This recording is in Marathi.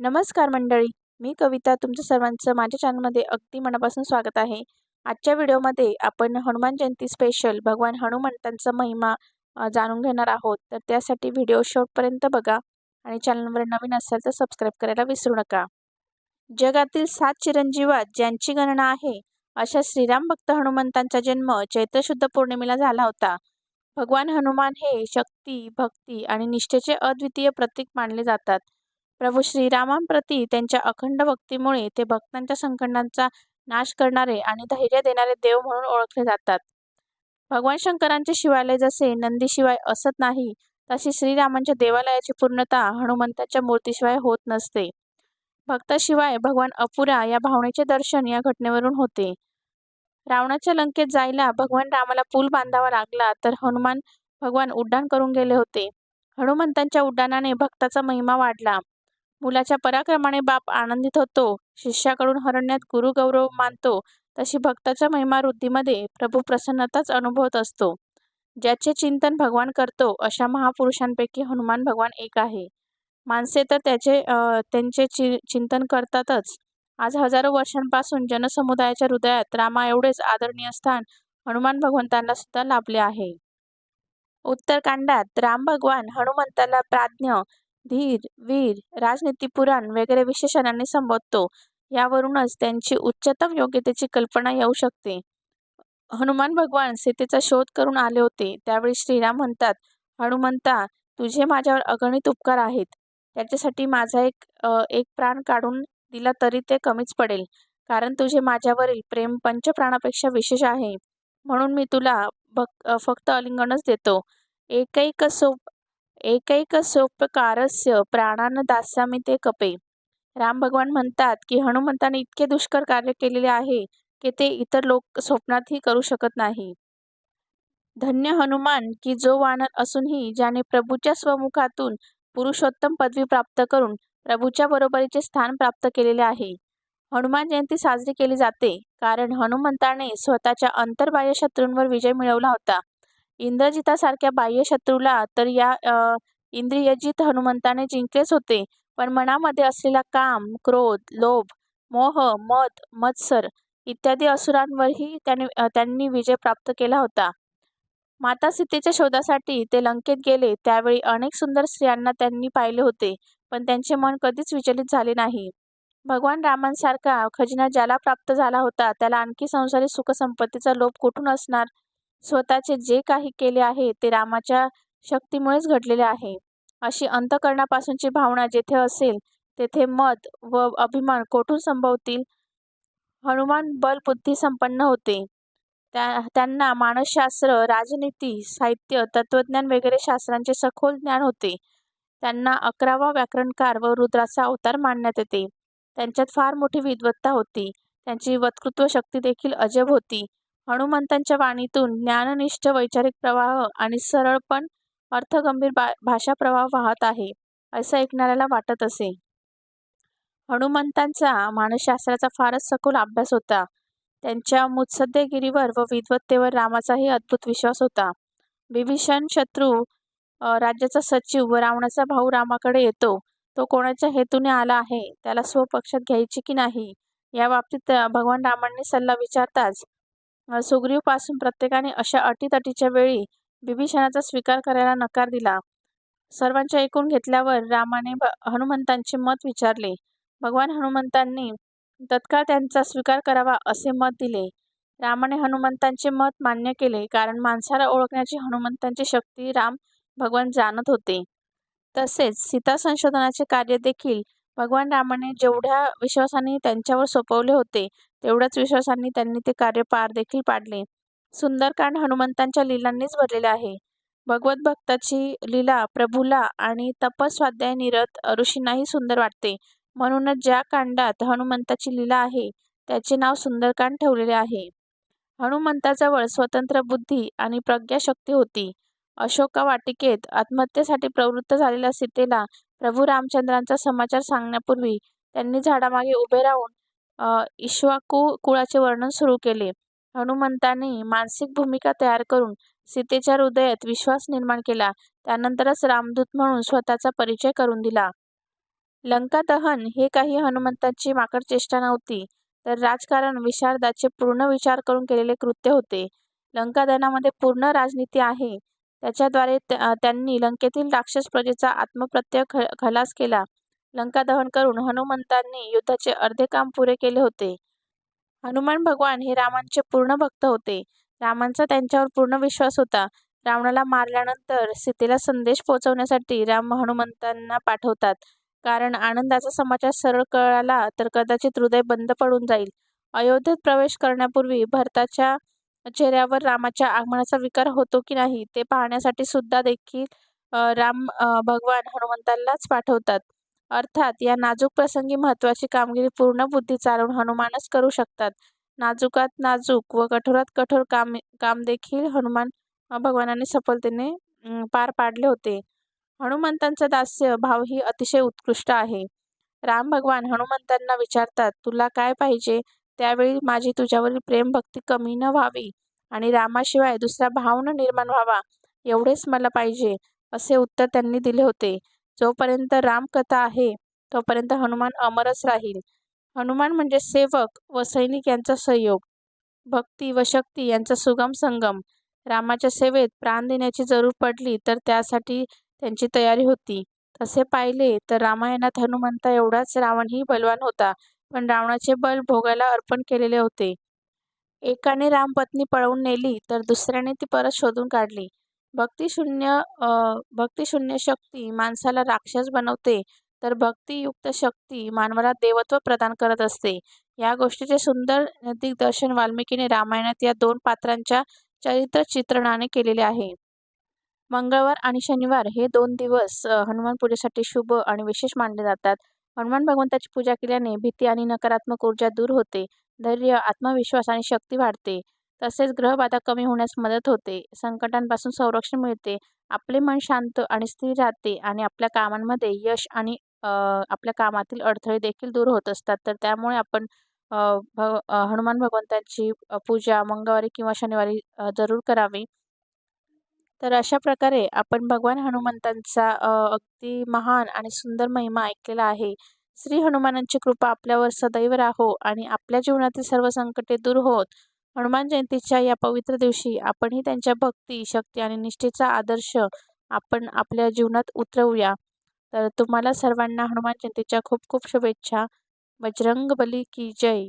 नमस्कार मंडळी, मी कविता तुमचं सर्वांचं माझ्या चॅनलमध्ये अगदी मनापासून स्वागत आहे. आजच्या व्हिडिओमध्ये आपण हनुमान जयंती स्पेशल भगवान हनुमंतांचा महिमा जाणून घेणार आहोत. तर त्यासाठी व्हिडिओ शेवटपर्यंत बघा आणि चॅनलवर नवीन असाल तर सबस्क्राईब करायला विसरू नका. जगातील 7 चिरंजीवात ज्यांची गणना आहे, अशा श्रीराम भक्त हनुमंतांचा जन्म चैत्र शुद्ध पौर्णिमेला झाला होता. भगवान हनुमान हे शक्ती, भक्ती आणि निष्ठेचे अद्वितीय प्रतीक मानले जातात. प्रभू श्रीरामांप्रती त्यांच्या अखंड भक्तीमुळे ते भक्तांच्या संकटांचा नाश करणारे आणि धैर्य देणारे देव म्हणून ओळखले जातात. भगवान शंकरांचे शिवालय जसे नंदीशिवाय असत नाही, तशी श्रीरामांच्या देवालयाची पूर्णता हनुमंताच्या मूर्तीशिवाय होत नसते. भक्ताशिवाय भगवान अपुरा या भावनेचे दर्शन या घटनेवरून होते. रावणाच्या लंकेत जायला भगवान रामाला पूल बांधावा लागला, तर हनुमान भगवान उड्डाण करून गेले होते. हनुमंतांच्या उड्डाणाने भक्ताचा महिमा वाढला. मुलाच्या पराक्रमाने बाप आनंदित होतो, शिष्याकडून हरण्यात गुरु गौरव मानतो, तशी भक्ताच्या महिमा वृद्धीमध्ये प्रभू प्रसन्नताच अनुभवत असतो. ज्याचे चिंतन भगवान करतो, अशा महापुरुषांपैकी हनुमान भगवान एक आहे. माणसे तर त्यांचे चिंतन करतातच. आज हजारो वर्षांपासून जनसमुदायाच्या हृदयात रामा एवढेच आदरणीय स्थान हनुमान भगवंतांना सुद्धा लाभले आहे. उत्तरकांडात राम भगवान हनुमंताला प्राज्ञ, धीर, वीर, राजनीतिपुराण वगैरे विशेषणांनी संबोधतो. यावरूनच त्यांची उच्चतम योग्यतेची कल्पना येऊ शकते. हनुमान भगवान सीतेचा शोध करून आले होते. त्यावेळी श्रीराम म्हणतात, हनुमंता, तुझे माझ्यावर अगणित उपकार आहेत. त्याच्यासाठी माझा एक प्राण काढून दिला तरी ते कमीच पडेल, कारण तुझे माझ्यावरील प्रेम पंचप्राणापेक्षा विशेष आहे. म्हणून मी तुला फक्त आलिंगनच देतो. एकैक सोपकारस्य प्राणान दास्यामि ते कपे. राम भगवान म्हणतात की हनुमंताने इतके दुष्कर कार्य केलेले आहे की ते इतर लोक स्वप्नातही करू शकत नाही. धन्य हनुमान की जो वानर असूनही ज्याने प्रभूच्या स्वमुखातून पुरुषोत्तम पदवी प्राप्त करून प्रभूच्या बरोबरीचे स्थान प्राप्त केलेले आहे. हनुमान जयंती साजरी केली जाते कारण हनुमंताने स्वतःच्या अंतर्बाह्य शत्रूंवर विजय मिळवला होता. इंद्रजितासारख्या बाह्य शत्रूला तर या इंद्रियजित हनुमंताने जिंकलेच होते, पण मनामध्ये असलेला काम, क्रोध, लोभ, मोह, मद, मत्सर इत्यादी असुरांवरही त्यांनी विजय प्राप्त केला होता. माता सीतेच्या शोधासाठी ते लंकेत गेले. त्यावेळी अनेक सुंदर स्त्रियांना त्यांनी पाहिले होते, पण त्यांचे मन कधीच विचलित झाले नाही. भगवान रामांसारखा खजिना ज्याला प्राप्त झाला होता, त्याला आणखी संसारी सुखसंपत्तीचा लोभ कुठून असणार? स्वतःचे जे काही केले आहे ते रामाच्या शक्तीमुळेच घडलेले आहे. अशी अंतःकरणापासूनची भावना जेथे असेल, तेथे मद व अभिमान कोठून संभवतील? हनुमान बलबुद्धी संपन्न होते. त्यांना मानसशास्त्र, राजनीती, साहित्य, तत्वज्ञान वगैरे शास्त्रांचे सखोल ज्ञान होते. त्यांना 11वा व्याकरणकार व रुद्राचा अवतार मानण्यात येते. त्यांच्यात फार मोठी विद्वत्ता होती. त्यांची वक्तृत्व शक्ती देखील अजब होती. हनुमंतांच्या वाणीतून ज्ञाननिष्ठ वैचारिक प्रवाह आणि सरळ पण अर्थगंभीर भाषा प्रवाह वाहत आहे, असं ऐकणाऱ्याला वाटत असे. हनुमंतांचा मानसशास्त्राचा फारच सखोल अभ्यास होता. त्यांच्या मुत्सद्देगिरीवर व विद्वत्तेवर रामाचाही अद्भुत विश्वास होता. विभीषण शत्रू राज्याचा सचिव व रावणाचा भाऊ रामाकडे येतो. तो कोणाच्या हेतूने आला आहे, त्याला स्वपक्षात घ्यायची की नाही, या बाबतीत भगवान रामांनी सल्ला विचारताच सुग्रीवपासून प्रत्येकाने अशा अटीतटीच्या वेळी विभीषणाचा स्वीकार करायला नकार दिला. सर्वांचे ऐकून घेतल्यावर रामाने हनुमंतांचे मत विचारले. भगवान हनुमंतांनी तत्काळ त्यांचा स्वीकार करावा असे मत दिले. रामाने हनुमंतांचे मत मान्य केले, कारण माणसाला ओळखण्याची हनुमंतांची शक्ती राम भगवान जाणत होते. तसेच सीता संशोधनाचे कार्य देखील भगवान रामाने जेवढ्या विश्वासाने त्यांच्यावर सोपवले होते, तेवढ्याच विश्वासाने त्यांनी ते कार्य पार देखील पाडले. सुंदरकांड हनुमंतांच्या लीलांनीच भरलेले आहे. भगवत भक्ताची लीला प्रभूला आणि तपस्वाध्याय निरत ऋषींनाही सुंदर वाटते. म्हणूनच ज्या कांडात हनुमंताची लीला आहे, त्याचे नाव सुंदरकांड ठेवलेले आहे. हनुमंताजवळ स्वतंत्र बुद्धी आणि प्रज्ञाशक्ती होती. अशोका वाटिकेत आत्महत्येसाठी प्रवृत्त झालेल्या सीतेला प्रभू रामचंद्रांचा समाचार सांगण्यापूर्वी त्यांनी झाडामागे उभे राहून इक्ष्वाकू कुळाचे वर्णन सुरू केले. हनुमंतांनी मानसिक भूमिका तयार करून सीतेच्या हृदयात विश्वास निर्माण केला. त्यानंतरच रामदूत म्हणून स्वतःचा परिचय करून दिला. लंका दहन हे काही हनुमंतांची माकड चेष्टा नव्हती, तर राजकारण विशारदाचे पूर्ण विचार करून केलेले कृत्य होते. लंका दहनामध्ये पूर्ण राजनीती आहे. त्याच्याद्वारे त्यांनी लंकेतील राक्षस प्रजेचा आत्मप्रत्यय खलास केला. लंका दहन करून हनुमंतांनी युद्धाचे अर्धे काम पुरे केले होते. हनुमान भगवान हे रामांचे पूर्ण भक्त होते. रामांचा त्यांच्यावर पूर्ण विश्वास होता. रावणाला मारल्यानंतर सीतेला संदेश पोहोचवण्यासाठी राम हनुमंतांना पाठवतात. कारण आनंदाचा समाचार सरळ कळाला तर कदाचित हृदय बंद पडून जाईल. अयोध्येत प्रवेश करण्यापूर्वी भरताच्या चेहऱ्यावर रामाच्या आगमनाचा विकार होतो की नाही ते पाहण्यासाठी सुद्धा देखील राम भगवान हनुमंतांनाच पाठवतात. अर्थात या नाजूक प्रसंगी महत्त्वाची कामगिरी पूर्ण बुद्धी चालवून हनुमानच करू शकतात. नाजूकात नाजूक व कठोरात कठोर काम देखील हनुमान भगवानाने सफलतेने पार पाडले होते. हनुमंतांचा दास्य भाव ही अतिशय उत्कृष्ट आहे. राम भगवान हनुमंतांना विचारतात, तुला काय पाहिजे? त्यावेळी माझी तुझ्यावरील प्रेम भक्ती कमी न व्हावी आणि रामाशिवाय दुसरा भाव न निर्माण व्हावा, एवढेच मला पाहिजे, असे उत्तर त्यांनी दिले होते. जोपर्यंत रामकथा आहे तोपर्यंत हनुमान अमरच राहील. हनुमान म्हणजे सेवक व सैनिक यांचा संयोग, भक्ती व शक्ती यांचा सुगम संगम. रामाच्या सेवेत प्राण देण्याची जरूर पडली तर त्यासाठी त्यांची तयारी होती. तसे पाहिले तर रामायणात हनुमंता एवढाच रावणही बलवान होता, पण रावणाचे बल भोगायला अर्पण केलेले होते. एकाने रामपत्नी पळवून नेली तर दुसऱ्याने ती परत शोधून काढली. भक्तिशून्य शक्ती माणसाला राक्षस बनवते, तर भक्तियुक्त शक्ती मानवाला देवत्व प्रदान करत असते. या गोष्टीचे सुंदर दिग्दर्शन वाल्मिकीने रामायणात या दोन पात्रांच्या चरित्र चित्रणाने केलेले आहे. मंगळवार आणि शनिवार हे 2 दिवस हनुमान पूजेसाठी शुभ आणि विशेष मानले जातात. हनुमान भगवंताची पूजा केल्याने भीती आणि नकारात्मक ऊर्जा दूर होते. धैर्य, आत्मविश्वास आणि शक्ती वाढते. तसेच ग्रहबाधा कमी होण्यास मदत होते. संकटांपासून संरक्षण मिळते. आपले मन शांत आणि स्थिर राहते आणि आपल्या कामांमध्ये यश आणि आपल्या कामातील अडथळे देखील दूर होत असतात. तर त्यामुळे आपण हनुमान भगवंताची पूजा मंगळवारी किंवा शनिवारी जरूर करावी. तर अशा प्रकारे आपण भगवान हनुमंतांचा अगदी महान आणि सुंदर महिमा ऐकलेला आहे. श्री हनुमानांची कृपा आपल्यावर सदैव राहो आणि आपल्या जीवनातील सर्व संकटे दूर होत. हनुमान जयंतीच्या या पवित्र दिवशी आपणही त्यांच्या भक्ती, शक्ती आणि निष्ठेचा आदर्श आपण आपल्या जीवनात उतरवूया. तर तुम्हाला सर्वांना हनुमान जयंतीच्या खूप खूप शुभेच्छा. बजरंगबली की जय.